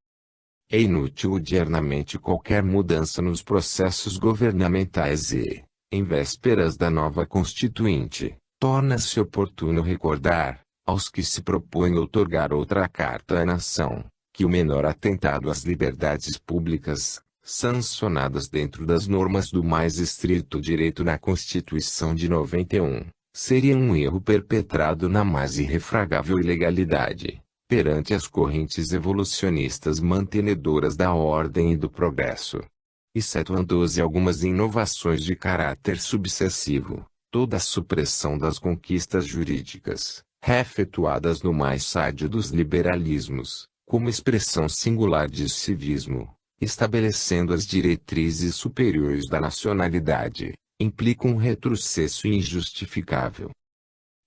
É inútil odiernamente qualquer mudança nos processos governamentais e, em vésperas da nova Constituinte, torna-se oportuno recordar, aos que se propõem outorgar outra Carta à Nação, que o menor atentado às liberdades públicas, sancionadas dentro das normas do mais estrito direito na Constituição de 91, seria um erro perpetrado na mais irrefragável ilegalidade, perante as correntes evolucionistas mantenedoras da ordem e do progresso. Excetuando-se algumas inovações de caráter subsessivo, toda a supressão das conquistas jurídicas, efetuadas no mais sádio dos liberalismos, como expressão singular de civismo, estabelecendo as diretrizes superiores da nacionalidade, implica um retrocesso injustificável.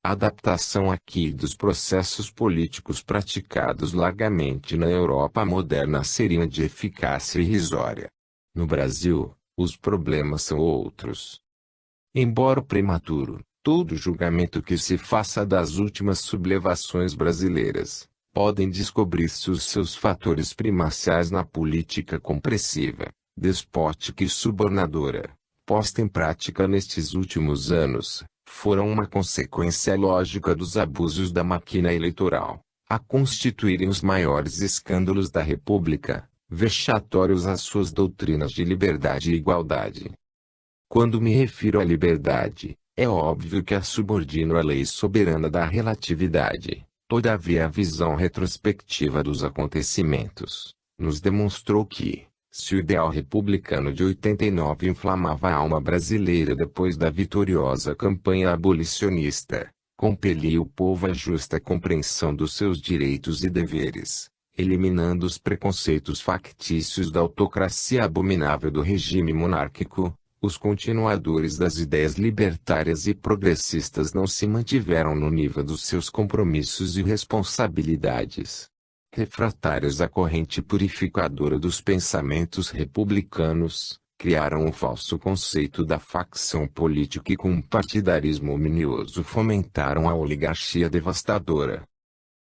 A adaptação aqui dos processos políticos praticados largamente na Europa moderna seria de eficácia irrisória. No Brasil, os problemas são outros. Embora prematuro, todo julgamento que se faça das últimas sublevações brasileiras, podem descobrir-se os seus fatores primaciais na política compressiva, despótica e subornadora, posta em prática nestes últimos anos, foram uma consequência lógica dos abusos da máquina eleitoral, a constituírem os maiores escândalos da República, vexatórios às suas doutrinas de liberdade e igualdade. Quando me refiro à liberdade, é óbvio que a subordino à lei soberana da relatividade. Todavia a visão retrospectiva dos acontecimentos, nos demonstrou que, se o ideal republicano de 89 inflamava a alma brasileira depois da vitoriosa campanha abolicionista, compelia o povo à justa compreensão dos seus direitos e deveres, eliminando os preconceitos factícios da autocracia abominável do regime monárquico, os continuadores das ideias libertárias e progressistas não se mantiveram no nível dos seus compromissos e responsabilidades. Refratários à corrente purificadora dos pensamentos republicanos, criaram o falso conceito da facção política e com um partidarismo ominioso fomentaram a oligarquia devastadora.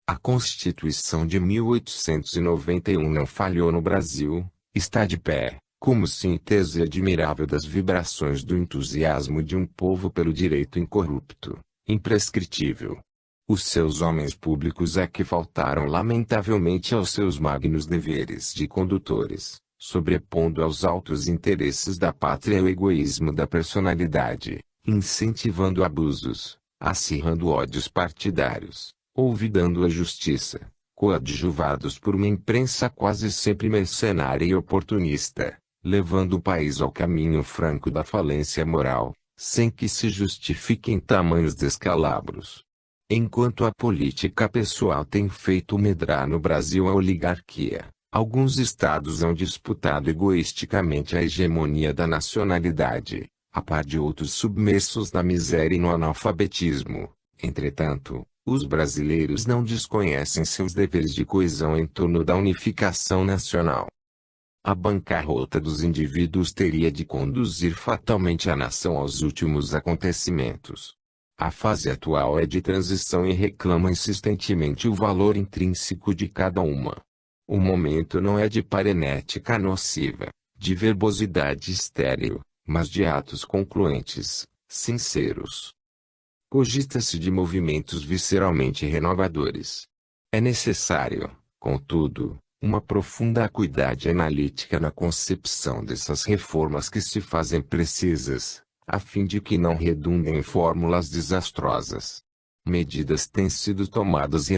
A Constituição de 1891 não falhou no Brasil, está de pé, como síntese admirável das vibrações do entusiasmo de um povo pelo direito incorrupto, imprescritível. Os seus homens públicos é que faltaram lamentavelmente aos seus magnos deveres de condutores, sobrepondo aos altos interesses da pátria o egoísmo da personalidade, incentivando abusos, acirrando ódios partidários, olvidando a justiça, coadjuvados por uma imprensa quase sempre mercenária e oportunista, levando o país ao caminho franco da falência moral, sem que se justifiquem tamanhos descalabros. Enquanto a política pessoal tem feito medrar no Brasil a oligarquia, alguns estados hão disputado egoisticamente a hegemonia da nacionalidade, a par de outros submersos na miséria e no analfabetismo. Entretanto, os brasileiros não desconhecem seus deveres de coesão em torno da unificação nacional. A bancarrota dos indivíduos teria de conduzir fatalmente a nação aos últimos acontecimentos. A fase atual é de transição e reclama insistentemente o valor intrínseco de cada uma. O momento não é de parenética nociva, de verbosidade estéril, mas de atos concluentes, sinceros. Cogita-se de movimentos visceralmente renovadores. É necessário, contudo, uma profunda acuidade analítica na concepção dessas reformas que se fazem precisas, a fim de que não redundem em fórmulas desastrosas. Medidas têm sido tomadas